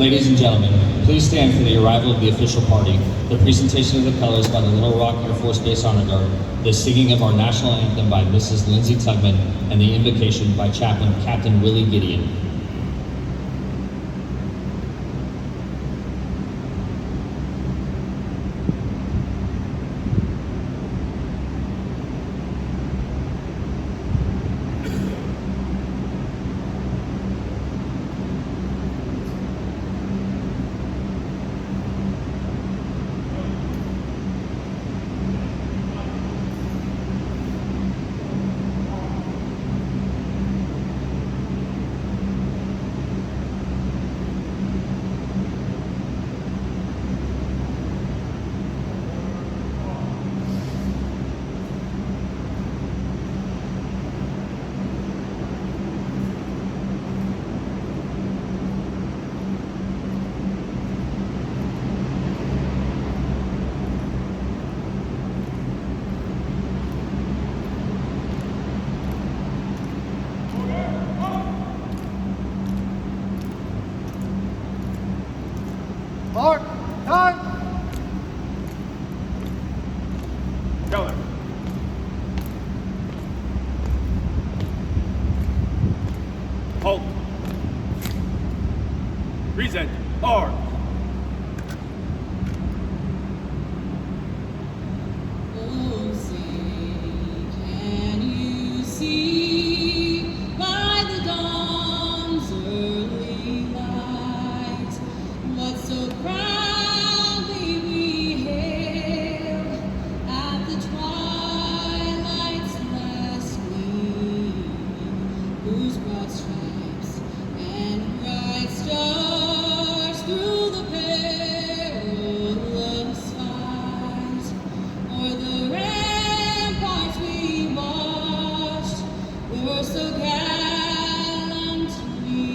Ladies and gentlemen, please stand for the arrival of the official party, the presentation of the colors by the Little Rock Air Force Base Honor Guard, the singing of our national anthem by Mrs. Lindsay Tugman, and the invocation by Chaplain Captain Willie Gideon. Mark, time. Color. Halt. Present. Arm. Oh, say, can you see by the dawn's early light what so proudly we hailed at the twilight's last gleaming, whose broad stripes and bright stars through the perilous fight o'er the ramparts we marched were so gallantly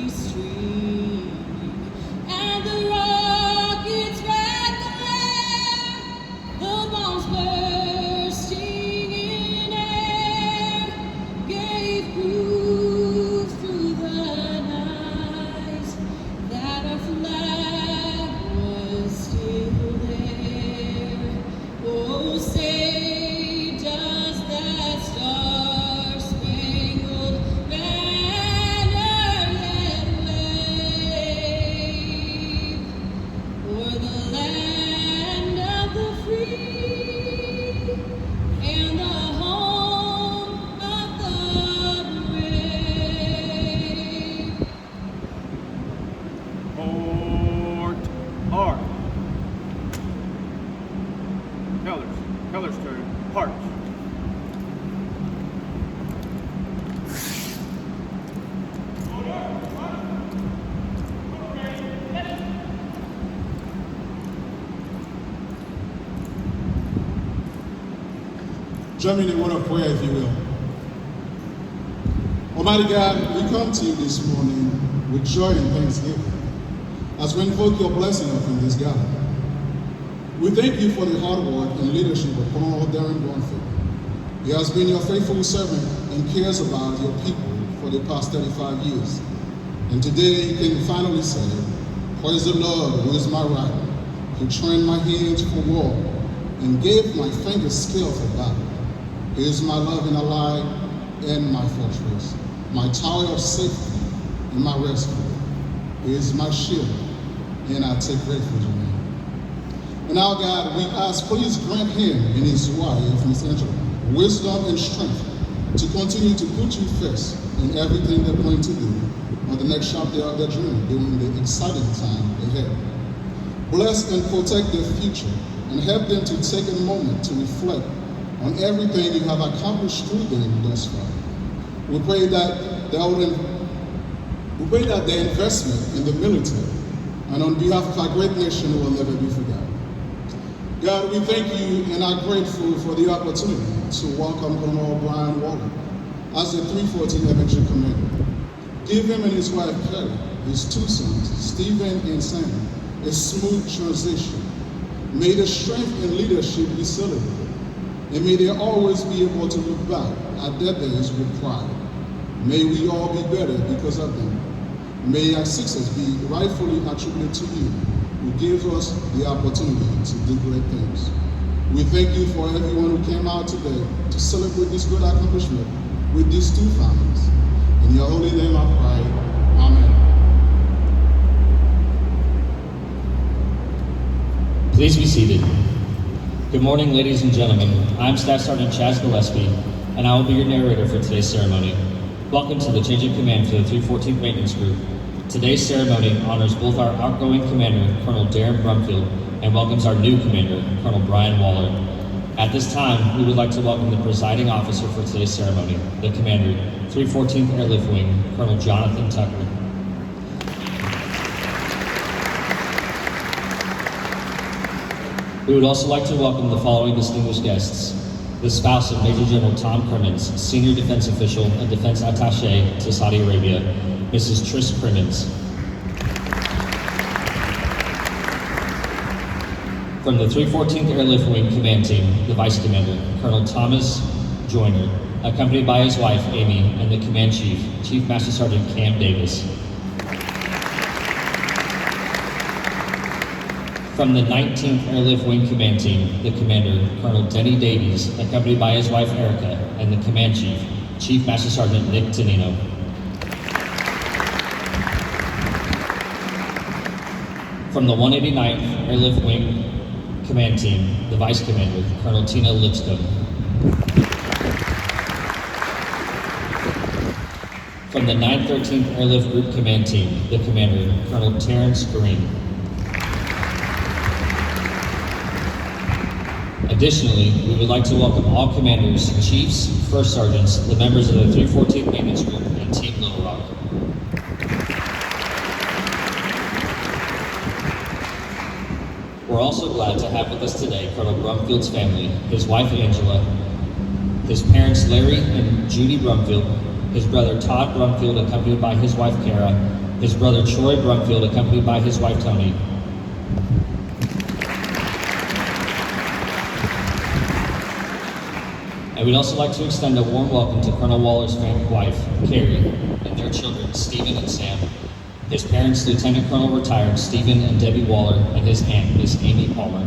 streaming, and the rockets' red glare, the bombs bursting in air, gave proof through the night that our flag was still there. Oh, say, does that star-spangled banner yet wave o'er the land of the free and the home of the brave? Port. Arm. Colors. Colors turn. Heart. Join me in a word of prayer, if you will. Almighty God, we come to you this morning with joy and thanksgiving as we invoke your blessing upon this gathering. We thank you for the hard work and leadership of Colonel Darren Bonfield. He has been your faithful servant and cares about your people for the past 35 years. And today he can finally say, praise the Lord, who is my right, who trained my hands for war and gave my fingers skill for battle. He is my loving ally and my fortress, my tower of safety and my rescue. He is my shield, and I take refuge in him. And now, God, we ask, please grant him and his wife, Miss Angela, wisdom and strength to continue to put you first in everything they're going to do on the next chapter of their journey during the exciting time ahead. Bless and protect their future and help them to take a moment to reflect on everything you have accomplished through them thus far. We pray that their investment in the military and on behalf of our great nation will never be forgotten. God, we thank you and are grateful for the opportunity to welcome Colonel Brian Walker as the 314 MXG commander. Give him and his wife Carrie, his two sons, Stephen and Sam, a smooth transition. May the strength and leadership be celebrated, and may they always be able to look back at their days with pride. May we all be better because of them. May our success be rightfully attributed to you, who gives us the opportunity to do great things. We thank you for everyone who came out today to celebrate this good accomplishment with these two families. In your holy name I pray, amen. Please be seated. Good morning, ladies and gentlemen. I'm Staff Sergeant Chaz Gillespie, and I will be your narrator for today's ceremony. Welcome to the change of command for the 314th Maintenance Group. Today's ceremony honors both our outgoing commander, Colonel Darren Brumfield, and welcomes our new commander, Colonel Brian Waller. At this time, we would like to welcome the presiding officer for today's ceremony, the commander, 314th Airlift Wing, Colonel Jonathan Tucker. We would also like to welcome the following distinguished guests: the spouse of Major General Tom Crimmins, Senior Defense Official and Defense Attaché to Saudi Arabia, Mrs. Trish Crimmins. From the 314th Airlift Wing Command Team, the Vice Commander, Colonel Thomas Joyner, accompanied by his wife, Amy, and the Command Chief, Chief Master Sergeant Cam Davis. From the 19th Airlift Wing Command Team, the Commander, Colonel Denny Davies, accompanied by his wife, Erica, and the Command Chief, Chief Master Sergeant Nick Tonino. From the 189th Airlift Wing Command Team, the Vice Commander, Colonel Tina Lipscomb. From the 913th Airlift Group Command Team, the Commander, Colonel Terrence Green. Additionally, we would like to welcome all commanders, chiefs, first sergeants, the members of the 314th Maintenance Group, and Team Little Rock. We're also glad to have with us today Colonel Brumfield's family, his wife Angela, his parents Larry and Judy Brumfield, his brother Todd Brumfield accompanied by his wife Kara, his brother Troy Brumfield accompanied by his wife Tony. And we'd also like to extend a warm welcome to Colonel Waller's wife, Carrie, and their children, Stephen and Sam, his parents, Lieutenant Colonel retired Stephen and Debbie Waller, and his aunt, Miss Amy Palmer.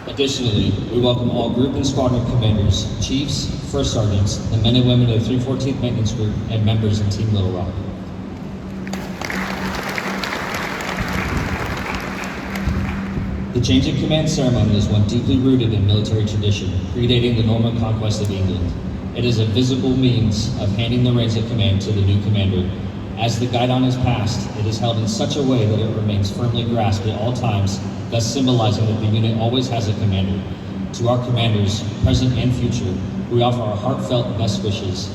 Additionally, we welcome all group and squadron commanders, chiefs, first sergeants, the men and women of the 314th Maintenance Group, and members of Team Little Rock. The change of command ceremony is one deeply rooted in military tradition, predating the Norman conquest of England. It is a visible means of handing the reins of command to the new commander. As the guidon is passed, it is held in such a way that it remains firmly grasped at all times, thus symbolizing that the unit always has a commander. To our commanders, present and future, we offer our heartfelt best wishes.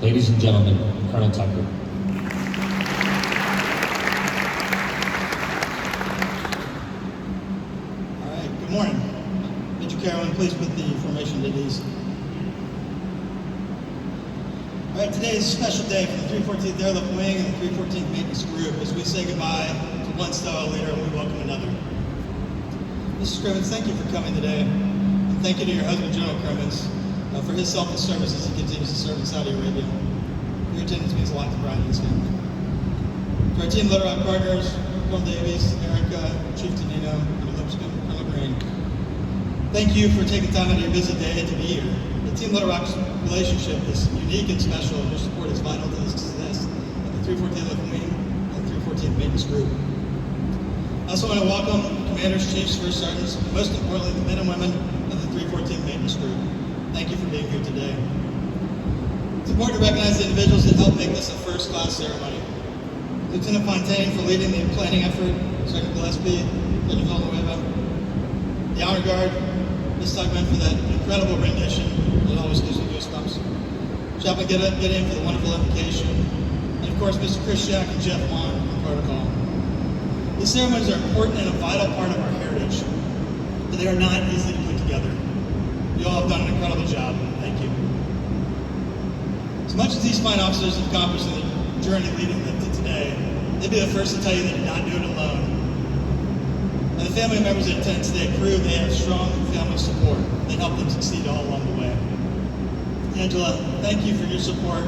Ladies and gentlemen, Colonel Tucker. Good morning. Major Carolyn, please put the formation at ease. All right, today is a special day for the 314th Airlift Wing and the 314th Maintenance Group as we say goodbye to one stellar leader and we welcome another. Mrs. Crimmins, thank you for coming today. And thank you to your husband, General Crimmins, for his selfless service as he continues to serve in Saudi Arabia. Your attendance means a lot to Brian and his family. To our Team Little Rock partners, Colonel Davies, Erica, Chief Tonino, Colonel Lipscomb, Colonel Green, thank you for taking time out of your busy day to be here. The Team Little Rock's relationship is unique and special, and your support is vital to the success of the 314th Airlift Wing and the 314th Maintenance Group. I also want to welcome commanders, chiefs, first sergeants, and most importantly, the men and women of the 314th Maintenance Group. Thank you for being here today. It's important to recognize the individuals that helped make this a first-class ceremony. Lieutenant Fontaine for leading the planning effort, Sergeant Gillespie, Lieutenant Villanueva, the Honor Guard, Ms. Tugman for that incredible rendition that always gives me goosebumps, Chaplain Gideon for the wonderful invocation, and of course Mr. Chris Shack and Jeff Wan on protocol. These ceremonies are important and a vital part of our heritage, but they are not easy to put together. You all have done an incredible job. Thank you. As much as these fine officers have accomplished in the journey leading them to today, they'd be the first to tell you they did not do it alone. And the family members that attend today prove they have strong family support that help them succeed all along the way. Angela, thank you for your support,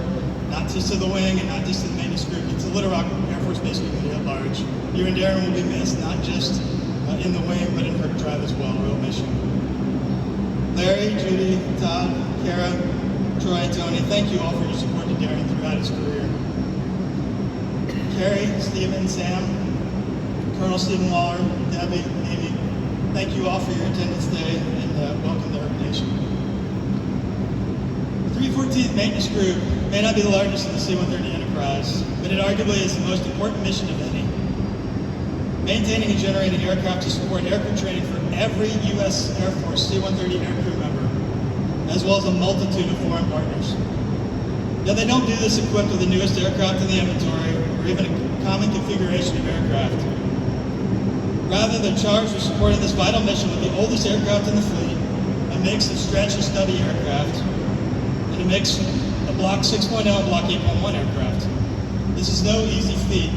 not just to the wing and not just to the maintenance group, but to Little Rock Air Force Base community at large. You and Darren will be missed, not just in the wing, but in Herc Drive as well. We'll miss you. Larry, Judy, Todd, Kara, Troy, and Tony, thank you all for your support to Darren throughout his career. Carrie, Stephen, Sam, Colonel Stephen Waller, Debbie, Amy, thank you all for your attendance today, and welcome to Herc Nation. The 314th Maintenance Group may not be the largest in the C-130 enterprise, but it arguably is the most important mission of any. Maintaining and generating aircraft to support aircrew training for every U.S. Air Force C-130 aircrew member, as well as a multitude of foreign partners. Yet they don't do this equipped with the newest aircraft in the inventory or even a common configuration of aircraft. Rather, they're charged with supporting this vital mission with the oldest aircraft in the fleet, a mix of stretch and study aircraft, and a mix of Block 6.0 and Block 8.1 aircraft. This is no easy feat,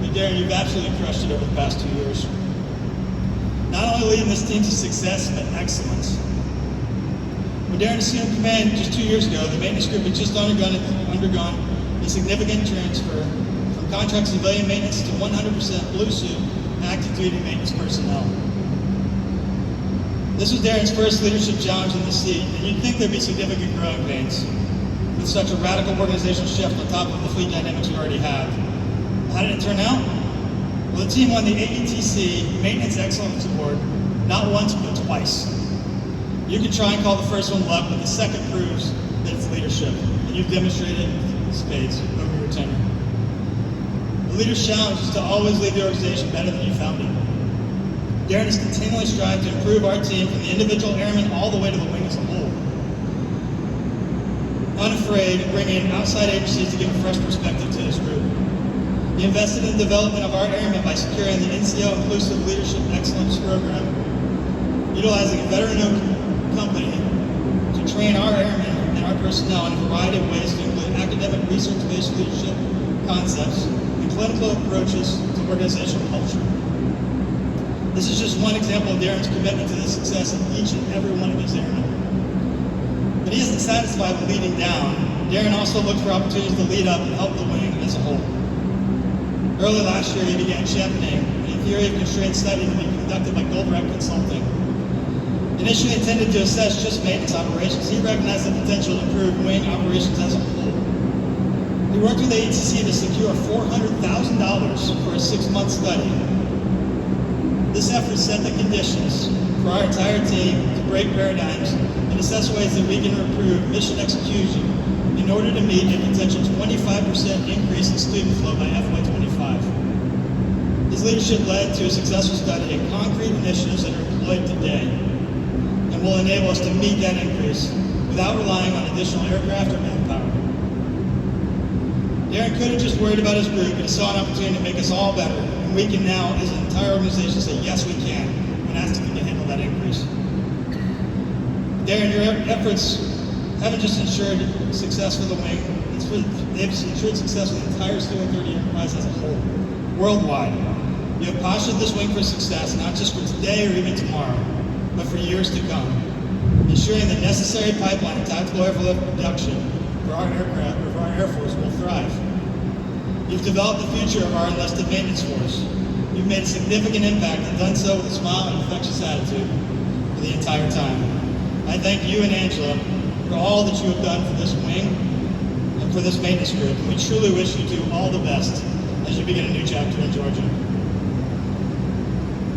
but Darren, you've absolutely crushed it over the past 2 years. Not only leading this team to success, but excellence. When Darren assumed command just 2 years ago, the maintenance group had just undergone a significant transfer from contract civilian maintenance to 100% blue suit active duty maintenance personnel. This was Darren's first leadership challenge in the seat, and you'd think there'd be significant growing pains with such a radical organizational shift on top of the fleet dynamics we already have. How did it turn out? Well, the team won the AETC Maintenance Excellence Award not once, but twice. You can try and call the first one luck, but the second proves that it's leadership, and you've demonstrated spades over your tenure. The leader's challenge is to always leave the organization better than you found it. Darren has continually strived to improve our team from the individual airman all the way to the wing as a whole. Unafraid of bringing in outside agencies to give a fresh perspective to his group. He invested in the development of our airmen by securing the NCO Inclusive Leadership Excellence Program, utilizing a veteran-owned company to train our airmen and our personnel in a variety of ways to include academic research-based leadership concepts and clinical approaches to organizational culture. This is just one example of Darren's commitment to the success of each and every one of his airmen. But he isn't satisfied with leading down. Darren also looked for opportunities to lead up and help the wing as a whole. Early last year, he began championing a theory of constraint study to be conducted by Goldreich Consulting. Initially intended to assess just maintenance operations, he recognized the potential to improve wing operations as a whole. He worked with AETC to secure $400,000 for a 6-month study. This effort set the conditions for our entire team to break paradigms and assess ways that we can improve mission execution in order to meet a potential 25% increase in student flow by FY25. His leadership led to a successful study of concrete initiatives that are employed today and will enable us to meet that increase without relying on additional aircraft or manpower. Darren could have just worried about his group, but he saw an opportunity to make us all better, and we can now, as an entire organization, say yes we can, and ask if we can handle that increase. Darren, your efforts haven't just ensured success for the wing, they've ensured success for the entire C-130 enterprise as a whole, worldwide. You have postured this wing for success, not just for today or even tomorrow, but for years to come, ensuring the necessary pipeline of tactical airlift production for our aircraft or for our Air Force will thrive. You've developed the future of our enlisted maintenance force. You've made a significant impact and done so with a smile and infectious attitude for the entire time. I thank you and Angela for all that you have done for this wing and for this maintenance group. And we truly wish you two all the best as you begin a new chapter in Georgia.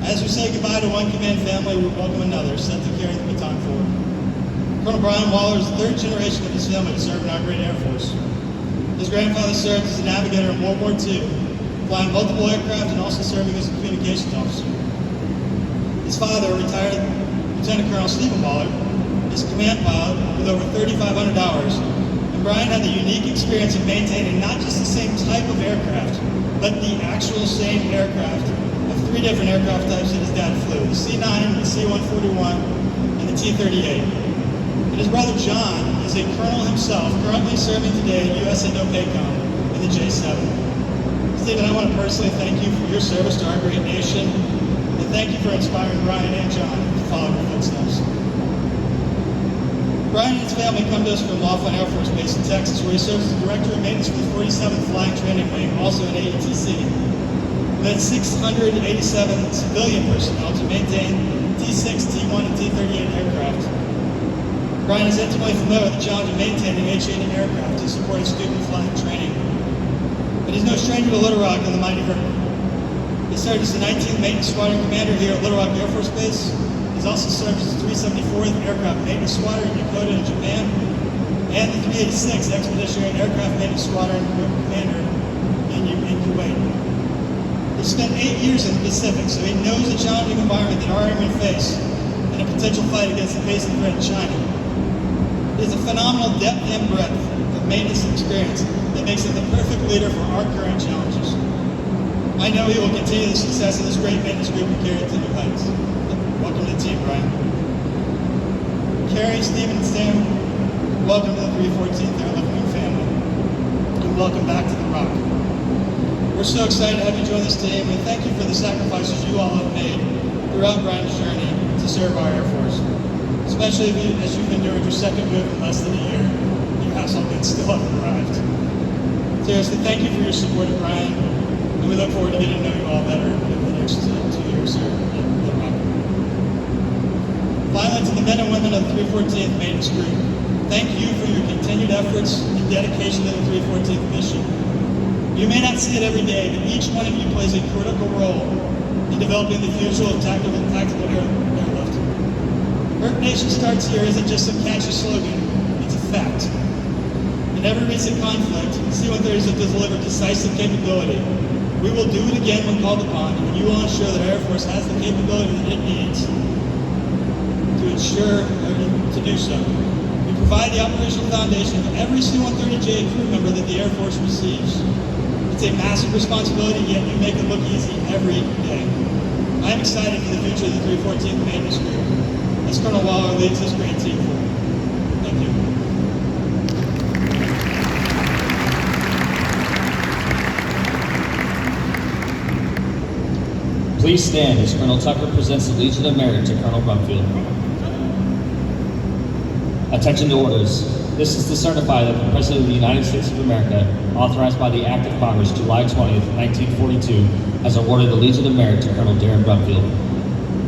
As we say goodbye to one command family, we welcome another, set to carry the baton forward. Colonel Brian Waller is the third generation of his family to serve in our great Air Force. His grandfather served as a navigator in World War II, flying multiple aircraft and also serving as a communications officer. His father, retired Lieutenant Colonel Stephen Waller, is a command pilot with over 3,500 hours, and Brian had the unique experience of maintaining not just the same type of aircraft, but the actual same aircraft of 3 different aircraft types that his dad flew, the C-9, the C-141, and the T-38. And his brother John is a colonel himself, currently serving today at US Indo-PACOM in the J-7. Stephen, I want to personally thank you for your service to our great nation, and thank you for inspiring Brian and John to follow your footsteps. Brian and his family come to us from Laughlin Air Force Base in Texas, where he serves as Director of Maintenance for the 47th Flying Training Wing, also in AETC. We had 687 civilian personnel to maintain T-6, T-1, and T-38 aircraft. Brian is intimately familiar with the challenge of maintaining H-80 aircraft and supporting student flying training. But he's no stranger to Little Rock and the mighty Herc. He served as the 19th Maintenance Squadron Commander here at Little Rock Air Force Base. He's also served as the 374th Aircraft Maintenance Squadron in Dakota in Japan, and the 386th Expeditionary Aircraft Maintenance Squadron Commander in Kuwait. He spent 8 years in the Pacific, so he knows the challenging environment that our airmen face in a potential fight against the basic threat in China. He has a phenomenal depth and breadth of maintenance experience that makes him the perfect leader for our current challenges. I know he will continue the success of this great maintenance group and carry it to new heights. Welcome to the team, Brian. Carrie, Stephen, and Sam, welcome to the 314th Airlift Wing family, and welcome back to the Rock. We're so excited to have you join this team, and thank you for the sacrifices you all have made throughout Brian's journey to serve our Air Force, especially as you've endured your second move in less than a year. Your household goods still haven't arrived. Seriously, thank you for your support of Brian, and we look forward to getting to know you all better over the next 2 years here at the Rock. Finally, to the men and women of the 314th Maintenance Group, thank you for your continued efforts and dedication to the 314th mission. You may not see it every day, but each one of you plays a critical role in developing the future of tactical airlift. Herc Nation Starts Here isn't just some catchy slogan, it's a fact. In every recent conflict, C-130s have delivered decisive capability. We will do it again when called upon, and you will ensure that our Air Force has the capability that it needs to do so. We provide the operational foundation for every C-130J crew member that the Air Force receives. It's a massive responsibility, yet you make it look easy every day. I am excited for the future of the 314th Maintenance Group, as Colonel Waller leads this great team forward. Thank you. Please stand as Colonel Tucker presents the Legion of Merit to Colonel Brumfield. Attention to orders. This is to certify that the President of the United States of America, authorized by the Act of Congress July 20th, 1942, has awarded the Legion of Merit to Colonel Darren Brumfield.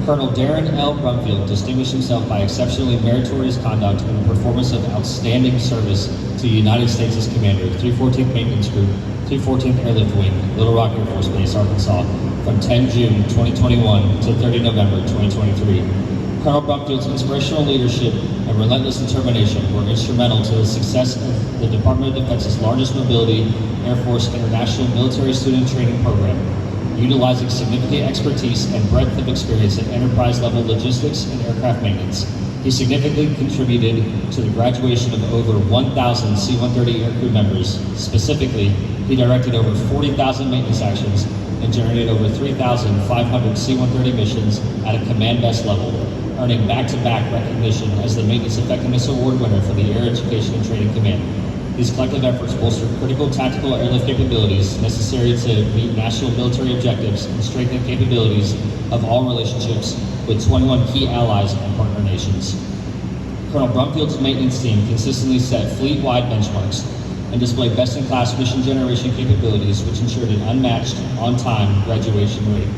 Colonel Darren L. Brumfield distinguished himself by exceptionally meritorious conduct and the performance of outstanding service to the United States as Commander, 314th Maintenance Group, 314th Airlift Wing, Little Rock Air Force Base, Arkansas, from 10 June 2021 to 30 November 2023. Colonel Brumfield's inspirational leadership and relentless determination were instrumental to the success of the Department of Defense's largest mobility Air Force International Military Student Training Program, utilizing significant expertise and breadth of experience in enterprise-level logistics and aircraft maintenance. He significantly contributed to the graduation of over 1,000 C-130 aircrew members. Specifically, he directed over 40,000 maintenance actions and generated over 3,500 C-130 missions at a command best level, earning back-to-back recognition as the Maintenance Effectiveness Award winner for the Air Education and Training Command. These collective efforts bolster critical tactical airlift capabilities necessary to meet national military objectives and strengthen capabilities of all relationships with 21 key allies and partner nations. Colonel Brumfield's maintenance team consistently set fleet-wide benchmarks and displayed best-in-class mission generation capabilities, which ensured an unmatched, on-time graduation rate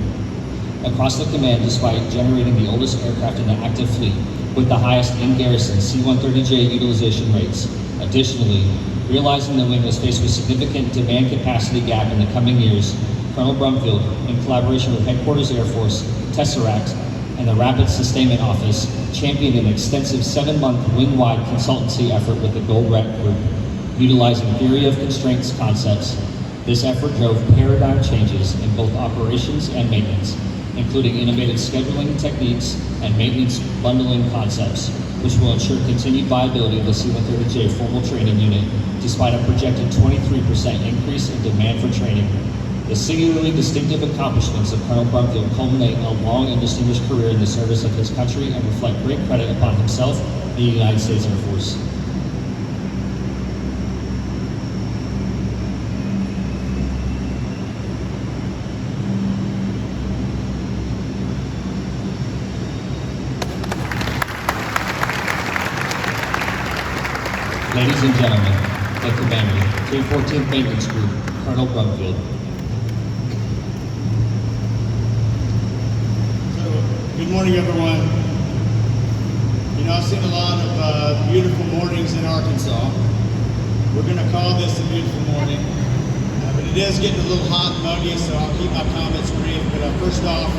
across the command, despite generating the oldest aircraft in the active fleet with the highest in-garrison C-130J utilization rates. Additionally, realizing the wing was faced with significant demand capacity gap in the coming years, Colonel Brumfield, in collaboration with Headquarters Air Force, Tesseract, and the Rapid Sustainment Office, championed an extensive 7-month wing-wide consultancy effort with the Gold Rec Group, utilizing theory of constraints concepts. This effort drove paradigm changes in both operations and maintenance, including innovative scheduling techniques and maintenance bundling concepts, which will ensure continued viability of the C-130J formal training unit, despite a projected 23% increase in demand for training. The singularly distinctive accomplishments of Colonel Brumfield culminate a long and distinguished career in the service of his country and reflect great credit upon himself and the United States Air Force. Ladies and gentlemen, the Commander, 314th Maintenance Group, Colonel Brumfield. Good morning, everyone. You know, I've seen a lot of beautiful mornings in Arkansas. We're going to call this a beautiful morning, but it is getting a little hot and muggy, so I'll keep my comments brief. But first off,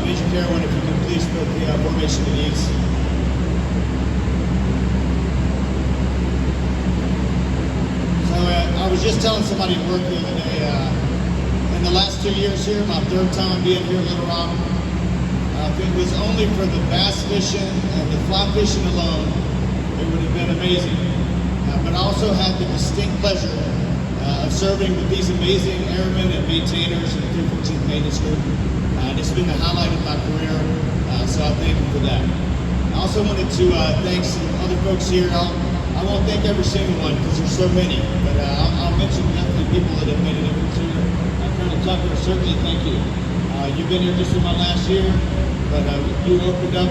Major Carowin, if you could please put the formation to ease. So I was just telling somebody at work the other day, in the last 2 years here, my third time being here in Little Rock, if it was only for the bass fishing and the fly fishing alone, it would have been amazing. But I also had the distinct pleasure of serving with these amazing airmen and maintainers in the 314th Maintenance Group. It's been the highlight of my career, so I thank you for that. I also wanted to thank some other folks here. I won't thank every single one because there's so many, but I'll mention definitely people that have made a difference here. Colonel Tucker, certainly thank you. You've been here just in my last year, but you opened up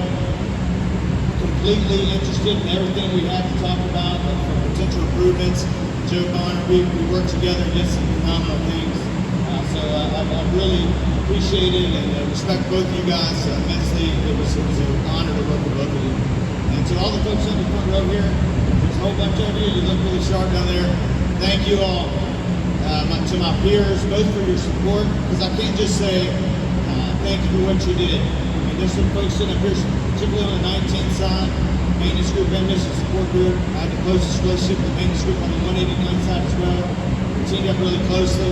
completely interested in everything we had to talk about, for potential improvements. Joe Bonner, we worked together and did some phenomenal things. So I really appreciate it and respect both of you guys immensely. It was an honor to work with both of you. And to all the folks in the front row here, there's a whole bunch of you. You look really sharp down there. Thank you all. To my peers, both for your support, because I can't just say thank you for what you did. I mean, there's some folks sitting up here, particularly on the 19th side, Maintenance Group and Mission Support Group. I had the closest relationship with the Maintenance Group on the 189 side as well. We teamed up really closely.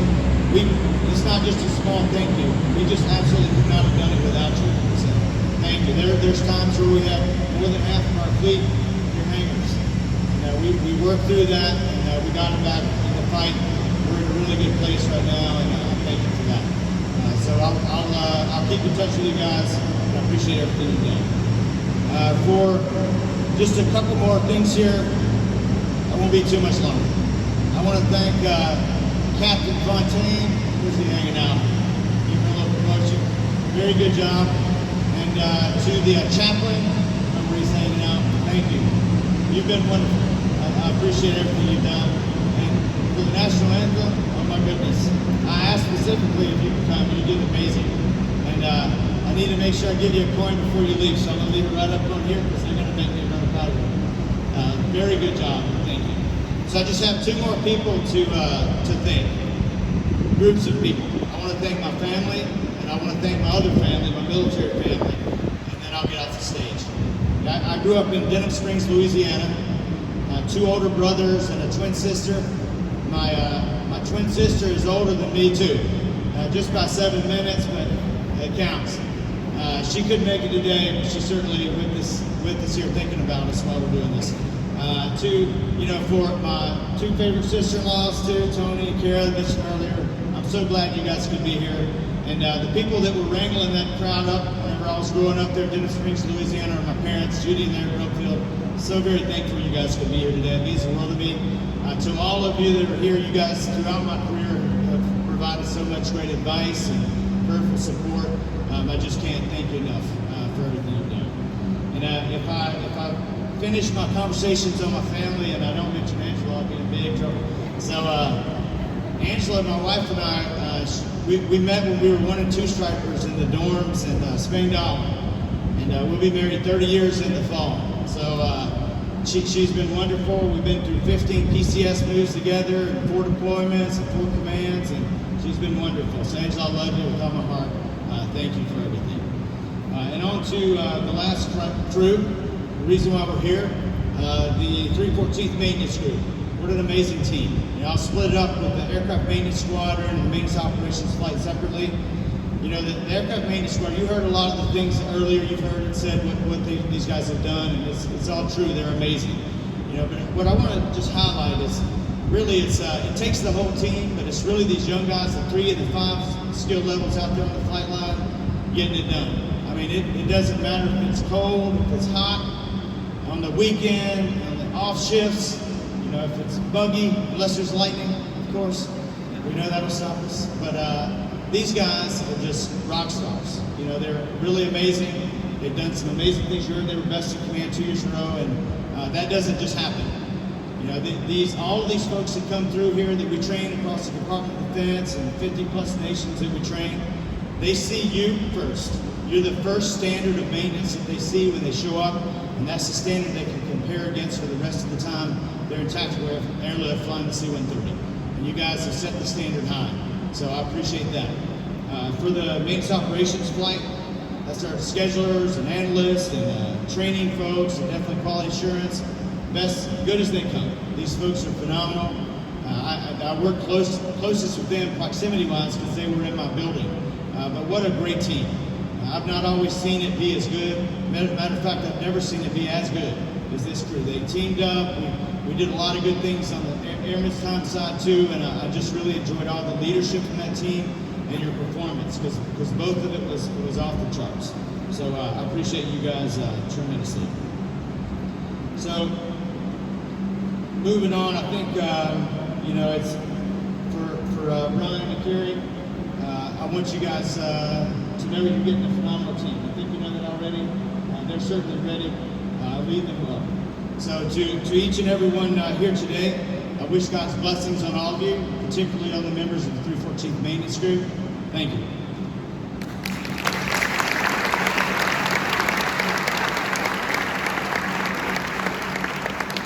It's not just a small thank you. We just absolutely could not have done it without you. So thank you. There's times where we have more than half of our fleet in hangars. We worked through that and we got them back in the fight. We're in a really good place right now, and thank you for that. So I'll keep in touch with you guys, and I appreciate everything you've done. For just a couple more things here, I won't be too much longer. I want to thank Captain Fontaine. Where's he hanging out? Give him a little promotion. Very good job. And to the chaplain, where he's hanging out, thank you. You've been wonderful. I appreciate everything you've done. And for the national anthem, oh my goodness. I asked specifically if you could come, you did amazing. And I need to make sure I give you a coin before you leave, so I'm going to leave it right up on here because they're going to make me another powder. Very good job, thank you. So I just have two more people to thank. Groups of people. I want to thank my family, and I want to thank my other family, my military family, and then I'll get off the stage. I grew up in Denham Springs, Louisiana. Two older brothers and a twin sister. My twin sister is older than me too, just by 7 minutes, but it counts. She couldn't make it today, but she's certainly with us here thinking about us while we're doing this. For my two favorite sister-in-laws too, Tony and Kara, that mentioned earlier. I'm so glad you guys could be here. And the people that were wrangling that crowd up whenever I was growing up there in Denham Springs, Louisiana, are my parents, Judy and Larry Brookfield. So very thankful you guys could be here today. It means the world to me. To all of you that are here, you guys throughout my career have provided so much great advice and perfect support. I just can't thank you enough for everything you've done. And if I finish my conversations on my family and I don't mention Angela, I'll be in big trouble. So Angela, my wife, and I, we met when we were 1 and 2 stripers in the dorms in Spain Dollar. And we'll be married 30 years in the fall. So she's been wonderful. We've been through 15 PCS moves together, and 4 deployments, and 4 commands, and she's been wonderful. So Angela, I love you with all my heart. Thank you for everything. And on to the last troop, the reason why we're here, the 314th Maintenance Group. What an amazing team. I'll split it up with the Aircraft Maintenance Squadron and the Maintenance Operations Flight separately. The Aircraft Maintenance Squadron, you heard a lot of the things earlier, you've heard it said what these guys have done, and it's all true, they're amazing. But what I want to just highlight is, really it takes the whole team, but it's really these young guys, the 3 of the 5 skill levels out there on the flight line, getting it done. I mean, it doesn't matter if it's cold, if it's hot, on the weekend, on the off shifts, if it's buggy, unless there's lightning, of course, we know that'll stop us. But these guys are just rock stars. They're really amazing. They've done some amazing things. You heard they were best in command 2 years in a row, and that doesn't just happen. All of these folks that come through here that we train across the Department of Defense and 50 plus nations that we train, they see you first. You're the first standard of maintenance that they see when they show up, and that's the standard they can compare against for the rest of the time they're in tactical airlift flying the C-130. And you guys have set the standard high, so I appreciate that. For the maintenance operations flight, that's our schedulers and analysts and training folks and definitely quality assurance. Good as they come. These folks are phenomenal. I work closest with them proximity-wise because they were in my building. But what a great team. I've not always seen it be as good. Matter of fact, I've never seen it be as good as this crew. They teamed up. We did a lot of good things on the airman's time side too, and I just really enjoyed all the leadership from that team and your performance because both of it was off the charts. So I appreciate you guys tremendously. So moving on, I think it's for Ryan McCary. I want you guys to know you're getting a phenomenal team. I think you know that already. They're certainly ready. Lead them well. So to each and every one here today, I wish God's blessings on all of you, particularly on the members of the 314th Maintenance Group. Thank you.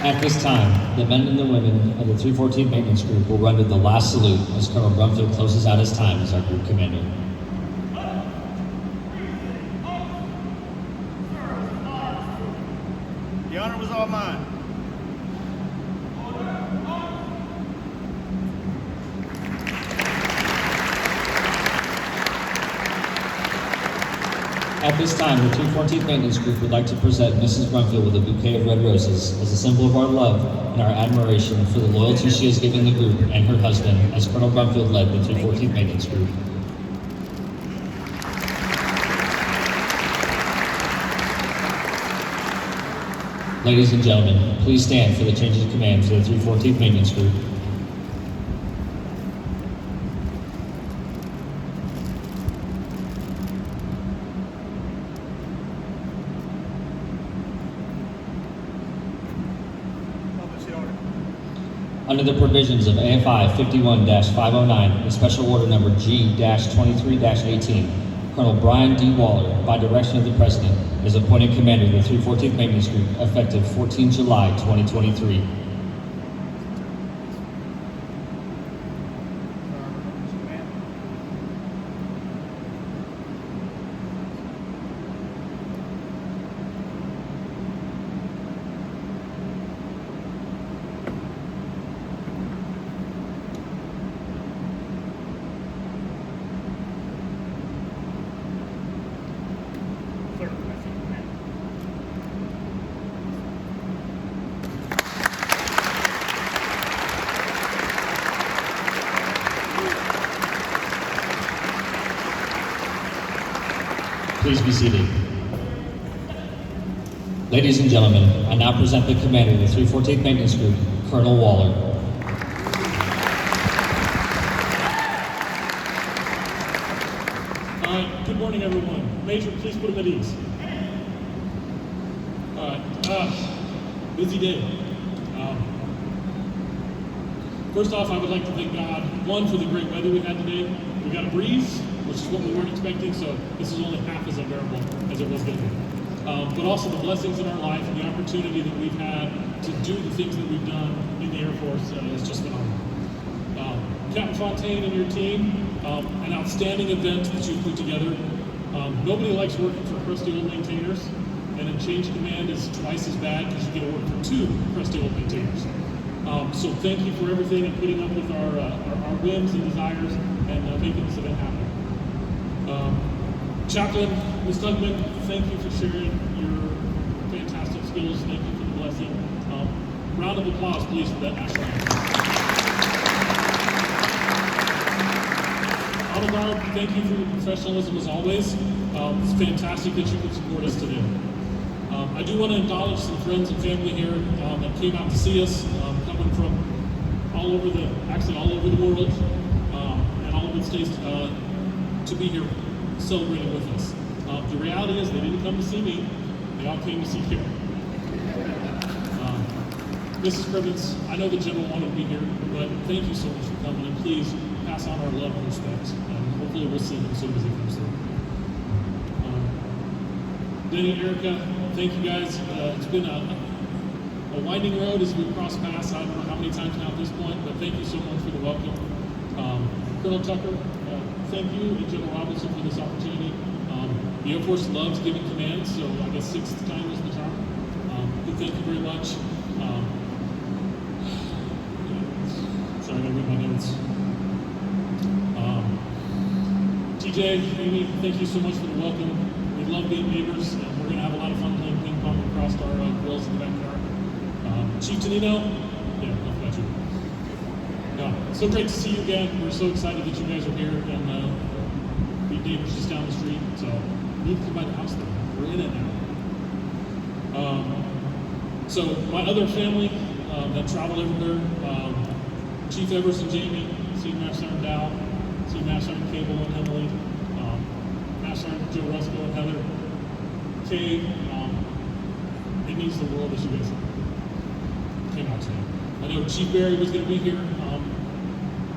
At this time, the men and the women of the 314th Maintenance Group will render the last salute as Colonel Brumfield closes out his time as our group commander. The honor was all mine. At this time, the 314th Maintenance Group would like to present Mrs. Brumfield with a bouquet of red roses as a symbol of our love and our admiration for the loyalty she has given the group and her husband as Colonel Brumfield led the 314th Maintenance Group. Ladies and gentlemen, please stand for the change of command for the 314th Maintenance Group. Under the provisions of AFI 51-509, and Special Order Number G-23-18, Colonel Brian D. Waller, by direction of the President, is appointed Commander of the 314th Maintenance Group effective 14 July 2023. Please be seated. Ladies and gentlemen, I now present the Commander of the 314th Maintenance Group, Colonel Waller. Good morning, everyone. Major, please put him at ease. All right. Busy day. First off, I would like to thank God, one, for the great weather we had today. We got a breeze, which is what we weren't expecting, so this is only half as unbearable as it was getting. But also the blessings in our life and the opportunity that we've had to do the things that we've done in the Air Force is just phenomenal. Captain Fontaine and your team, an outstanding event that you put together. Nobody likes working for crusty old maintainers, and in change command is twice as bad because you get to work for two crusty old maintainers. So thank you for everything and putting up with our whims and desires and making this event happen. Chaplain, Ms. Tugman, thank you for sharing your fantastic skills. Thank you for the blessing. Round of applause, please, for that national anthem. Honor Guard, thank you for your professionalism as always. It's fantastic that you could support us today. I do want to acknowledge some friends and family here that came out to see us, coming from all over the world and all over the states to be here celebrating with us. The reality is they didn't come to see me, they all came to see Karen. Mrs. Cribbins, I know the general wanted to be here, but thank you so much for coming, and please pass on our love and respect, and hopefully we'll see him as soon as he comes through. Danny and Erica, thank you guys. It's been a winding road as we cross paths. I don't know how many times now at this point, but thank you so much for the welcome. Colonel Tucker, thank you, and General Robinson for this opportunity. The Air Force loves giving commands, so I guess sixth time was the charm. But thank you very much. Sorry, I gotta read my notes. TJ, Amy, thank you so much for the welcome. We love being neighbors, and we're gonna have a lot of fun playing ping pong across our grills in the backyard. Chief Tonino, yeah, I've got you. Yeah, so great to see you again. We're so excited that you guys are here, and be neighbors just down the street. So you need to come by the house though. We're in it now. So my other family that traveled everywhere, Chief Evers and Jamie, Senior Master Sergeant Dow, Senior Master Sergeant Cable and Emily, Master Sergeant Joe Rusko and Heather, Kay, it means the world as you guys came out today. I know Chief Barry was going to be here,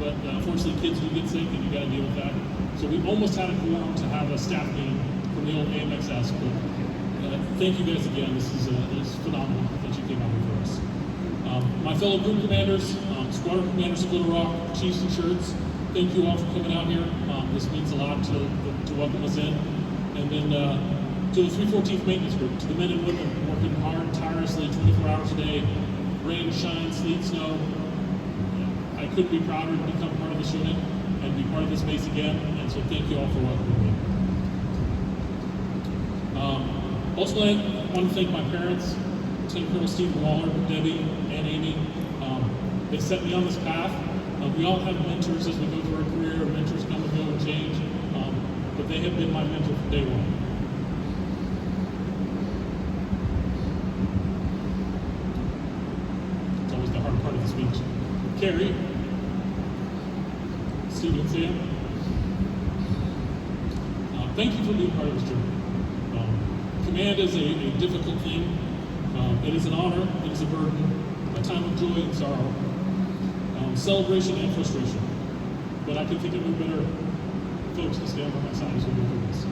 but unfortunately kids do get sick and you got to deal with that. So we almost had a quorum to have a staff meeting from the old AMXS, but thank you guys again. This is phenomenal that you came out here for us. My fellow group commanders, squadron commanders of Little Rock, chiefs and shirts, thank you all for coming out here. This means a lot to welcome us in. And then to the 314th Maintenance Group, to the men and women working hard, tirelessly, 24 hours a day, rain, shine, sleet, snow. I couldn't be prouder to become part of this unit and be part of this base again, and so thank you all for welcoming me. Ultimately, I want to thank my parents, Lieutenant Colonel Stephen Waller, Debbie, and Amy. They set me on this path. We all have mentors as we go through our career. Mentors come and go and change, but they have been my mentor from day one. It's always the hard part of the speech. Carrie, Steve and Sam, thank you for being part of this journey. Command is a difficult thing. It is an honor, it is a burden, a time of joy and sorrow, celebration and frustration. But I can think of no better folks to stand by my side as we go through this.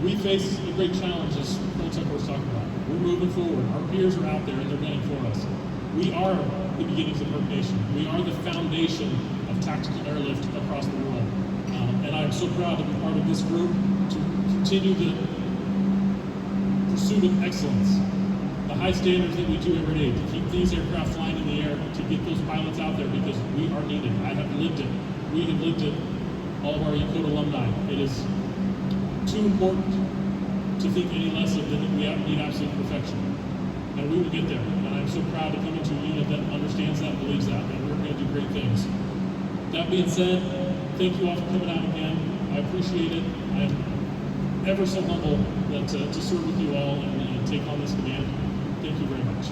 We face a great challenge, as Colonel Tucker was talking about. We're moving forward. Our peers are out there and they're gunning for us. We are the beginnings of our nation. We are the foundation of tactical airlift across the world. And I'm so proud to be part of this group to continue the pursuit of excellence, the high standards that we do every day, to keep these aircraft flying in the air, to get those pilots out there because we are needed. I have lived it. We have lived it, all of our Yakota alumni. It is too important to think any less of than that we need absolute perfection. And we will get there. And I'm so proud to come into a unit that understands that, believes that, and we're going to do great things. That being said, thank you all for coming out again. I appreciate it. I'm ever so humble that to serve with you all and take on this command. Thank you very much.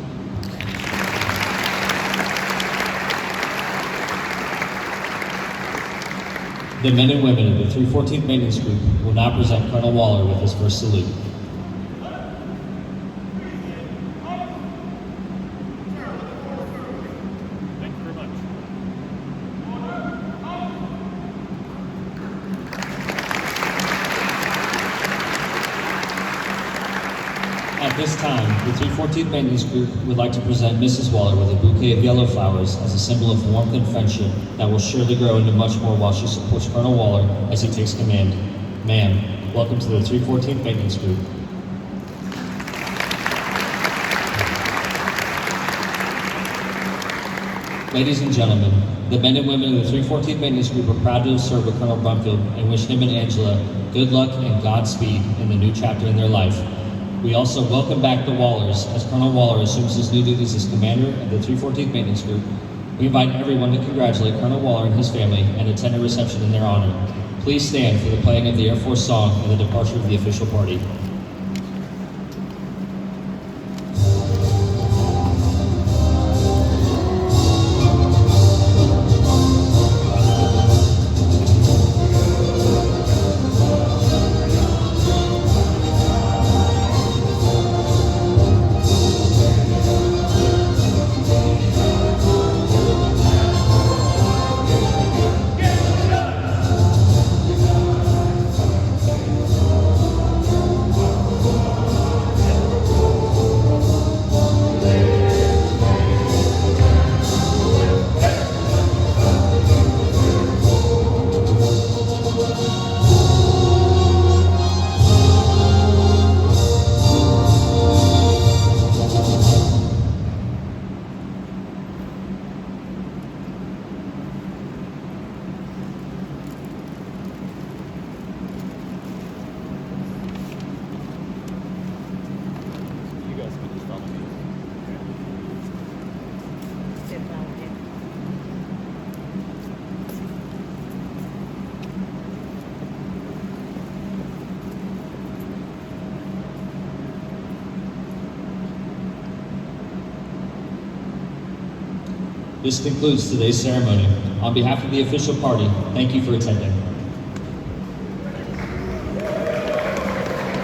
The men and women of the 314th Maintenance Group will now present Colonel Waller with his first salute. Thank you very much. At this time, the 314th Maintenance Group would like to present Mrs. Waller with a bouquet of yellow flowers as a symbol of warmth and friendship that will surely grow into much more while she supports Colonel Waller as he takes command. Ma'am, welcome to the 314th Maintenance Group. Ladies and gentlemen, the men and women of the 314th Maintenance Group are proud to have served with Colonel Brumfield and wish him and Angela good luck and Godspeed in the new chapter in their life. We also welcome back the Wallers as Colonel Waller assumes his new duties as commander of the 314th Maintenance Group. We invite everyone to congratulate Colonel Waller and his family and attend a reception in their honor. Please stand for the playing of the Air Force song and the departure of the official party. This concludes today's ceremony. On behalf of the official party, thank you for attending.